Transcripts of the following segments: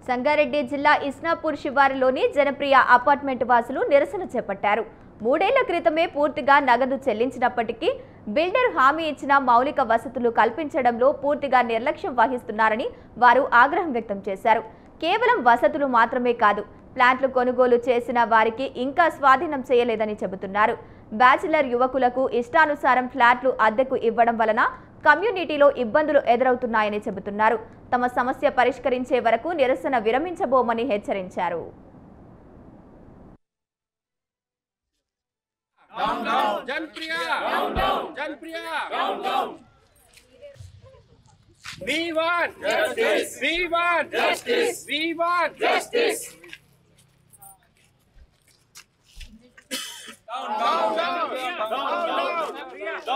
సంగారెడ్డి జిల్లా ఇస్నాపూర్ శివారులోని జనప్రియ అపార్ట్మెంట్ వాసులు నిరసన చేపట్టారు. 3 ఏళ్ల క్రితమే పూర్తిగా నగదు చెల్లించినప్పటికీ బిల్డర్ హామీ ఇచ్చిన మౌలిక వసతులు కల్పించడంలో పూర్తిగా నిర్లక్ష్యం వహిస్తున్నారని వారు ఆగ్రహం వ్యక్తం చేశారు. కేవలం వసతులు మాత్రమే కాదు, ప్లాంట్లు కొనుగోలు చేసిన వారికి ఇంకా స్వాధీనం చేయలేదని చెబుతున్నారు. బ్యాచిలర్ యువకులకు ఇష్టానుసారం ఫ్లాట్లు అద్దెకు ఇవ్వడం వలన కమ్యూనిటీలో ఇబ్బందులు ఎదురవుతున్నాయని చెబుతున్నారు. తమ సమస్య పరిష్కరించే వరకు నిరసన విరమించబోమని హెచ్చరించారు.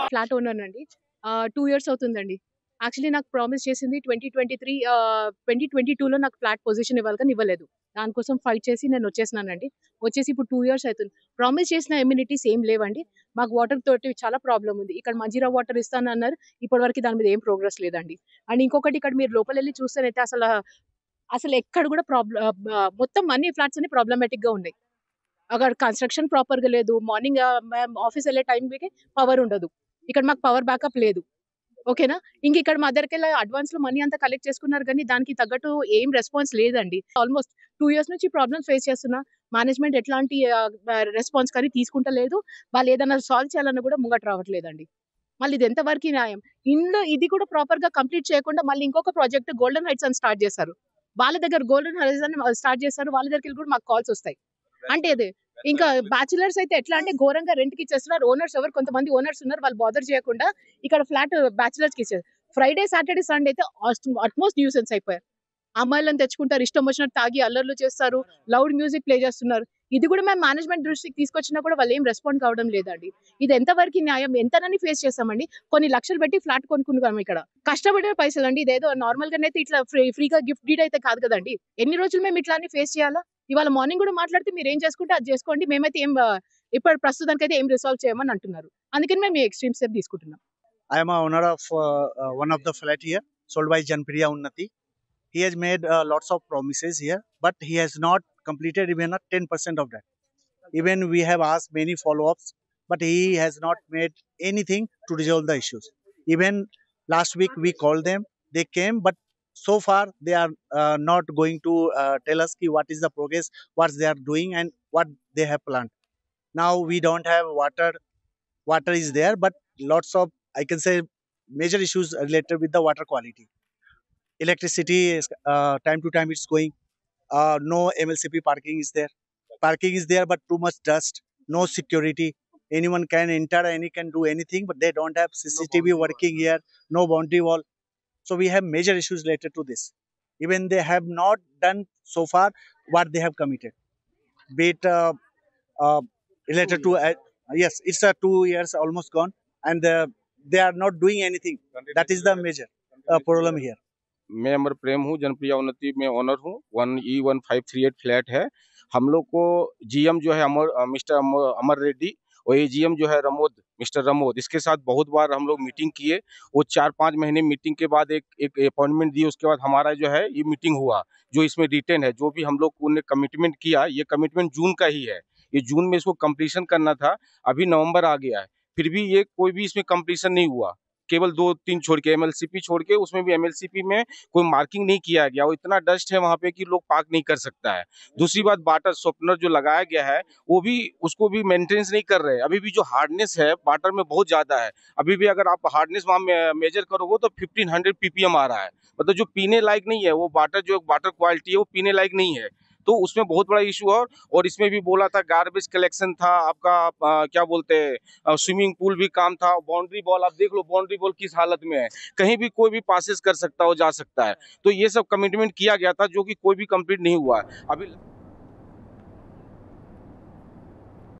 ఫ్లాట్ ఓనర్ అండి. 2 ఇయర్స్ అవుతుందండి. యాక్చువల్లీ నాకు ప్రామిస్ చేసింది 2022లో నాకు ఫ్లాట్ పొజిషన్ ఇవ్వాలి కానీ ఇవ్వలేదు. దానికోసం ఫైట్ చేసి నేను వచ్చేసినానండి. వచ్చేసి ఇప్పుడు 2 ఇయర్స్ అవుతుంది. ప్రామిస్ చేసిన ఎమ్యూనిటీస్ ఏం లేవండి. మాకు వాటర్ తోటి చాలా ప్రాబ్లం ఉంది. ఇక్కడ మంజీరా వాటర్ ఇస్తానన్నారు, ఇప్పటివరకు దాని మీద ఏం ప్రోగ్రెస్ లేదండి. అండ్ ఇంకొకటి, ఇక్కడ మీరు లోపలికి వెళ్ళి చూస్తేనైతే అసలు ఎక్కడ కూడా మొత్తం అన్ని ఫ్లాట్స్ అన్ని ప్రాబ్లమాటిక్ గా ఉన్నాయి. అక్కడ కన్స్ట్రక్షన్ ప్రాపర్ గా లేదు. మార్నింగ్ ఆఫీస్ వెళ్ళే టైంకి పవర్ ఉండదు. ఇక్కడ మాకు పవర్ బ్యాకప్ లేదు. ఓకేనా? ఇంక ఇక్కడ మా దగ్గరికి అడ్వాన్స్ లో మనీ అంతా కలెక్ట్ చేసుకున్నారు కానీ దానికి తగ్గట్టు ఏం రెస్పాన్స్ లేదండి. ఆల్మోస్ట్ 2 ఇయర్స్ నుంచి ప్రాబ్లమ్స్ ఫేస్ చేస్తున్నా. మేనేజ్మెంట్ ఎట్లాంటి రెస్పాన్స్ కానీ తీసుకుంటలేదు. వాళ్ళు ఏదైనా సాల్వ్ చేయాలన్నా కూడా ముంగట రావట్లేదండి. మళ్ళీ ఇది ఎంతవరకు న్యాయం? ఇందులో ఇది కూడా ప్రాపర్ గా కంప్లీట్ చేయకుండా మళ్ళీ ఇంకొక ప్రాజెక్ట్ గోల్డెన్ హైట్స్ అని స్టార్ట్ చేశారు. వాళ్ళ దగ్గర గోల్డెన్ హైట్స్ అని స్టార్ట్ చేస్తారు. వాళ్ళ దగ్గరికి కూడా మాకు కాల్స్ వస్తాయి. అంటే అదే ఇంకా బ్యాచులర్స్ అయితే ఎట్లా అంటే ఘోరంగా రెంట్కి ఇచ్చేస్తున్నారు. ఓనర్స్ కొంతమంది ఓనర్స్ ఉన్నారు, వాళ్ళు బాదర్ చేయకుండా ఇక్కడ ఫ్లాట్ బ్యాచులర్స్ కి ఇచ్చారు. ఫ్రైడే, సాటర్డే, సండే అయితే అట్మోస్ట్ న్యూసెన్స్ అయిపోయారు. అమ్మాయిలను తెచ్చుకుంటారు, ఇష్టం వచ్చినట్టు తాగి అల్లర్లు చేస్తారు, లౌడ్ మ్యూజిక్ ప్లే చేస్తున్నారు. ఇది కూడా మేము మేనేజ్మెంట్ దృష్టికి తీసుకొచ్చినా కూడా వాళ్ళు ఏం రెస్పాండ్ కావడం లేదండి. ఇది ఎంతవరకు న్యాయం? ఎంతనని ఫేస్ చేస్తామండి. కొన్ని లక్షలు పెట్టి ఫ్లాట్ కొనుక్కున్నాం. ఇక్కడ కష్టపడే పైసలు అండి. ఇదేదో నార్మల్ గానైతే ఇట్లా ఫ్రీగా గిఫ్ట్ డీడ్ అయితే కాదు కదండి. ఎన్ని రోజులు మేము ఇట్లానే ఫేస్ చేయాలా? ఇవాళ మార్నింగ్ కూడా మాట్లాడితే మీరు ఏం చేసుకుంటే అది చేసుకోండి, మేమైతే ఏం ఇప్పుడు ప్రస్తుతానికైతే ఏం రిసాల్వ్ చేయమని అంటున్నారు. అందుకని మేము ఎక్స్ట్రీమ్ స్టెప్ తీసుకుంటున్నాం. I am a owner of one of the flat here, sold by Janpriya Unnati. He has made lots of promises here, but he has not completed even a 10% of that. Even we have asked many follow-ups, but he has not made anything to resolve the issues. Even last week we called them, they came, but so far they are not going to tell us what is the progress, what they are doing and what they have planned. Now we don't have water. Water is there, but lots of, I can say, major issues related with the water quality. Electricity is time to time it's going. No MLCP parking is there. Parking is there, but too much dust. No security. Anyone can enter, any can do anything, but they don't have CCTV working here. No boundary wall. So we have major issues related to this. Even they have not done so far what they have committed. Be it related to yes, it's 2 years almost gone, and they are not doing anything. That is the major problem here. मैं अमर प्रेम हूँ, जनप्रिया उन्नति में owner हूँ। 1E1538 flat है। हम लोग को GM जो है मिस्टर अमर रेड्डी और एजीएम जो है मिस्टर रमोद, इसके साथ बहुत बार हम लोग मीटिंग किए। वो 4-5 महीने मीटिंग के बाद एक अपॉइंटमेंट दिए। उसके बाद हमारा जो है ये मीटिंग हुआ, जो इसमें रिटेन है, जो भी हम लोग ने कमिटमेंट किया, ये कमिटमेंट जून का ही है। ये जून में इसको कंप्लीशन करना था, अभी नवंबर आ गया है, फिर भी ये कोई भी इसमें कंप्लीशन नहीं हुआ। केवल 2-3 छोड़ के, एमएलसीपी छोड़ के, उसमें भी एमएलसीपी में कोई मार्किंग नहीं किया गया। वो इतना डस्ट है वहां पे कि लोग पार्क नहीं कर सकता है। दूसरी बात, वाटर सॉफ्टनर जो लगाया गया है वो भी उसको भी मेंटेनेंस नहीं कर रहे हैं। अभी भी जो हार्डनेस है वाटर में बहुत ज्यादा है। अभी भी अगर आप हार्डनेस वहां मेजर करोगे तो 1500 ppm आ रहा है। मतलब जो पीने लायक नहीं है, वो वाटर क्वालिटी है वो पीने लायक नहीं है। तो उसमें बहुत बड़ा इशू है। और इसमें भी बोला था गार्बेज कलेक्शन था आपका, क्या बोलते हैं, स्विमिंग पूल भी काम था। बाउंड्री बॉल आप देख लो, बाउंड्री बॉल किस हालत में है, कहीं भी कोई भी पासेस कर सकता हो, जा सकता है। तो ये सब कमिटमेंट किया गया था जो कि कोई भी कंप्लीट नहीं हुआ है अभी।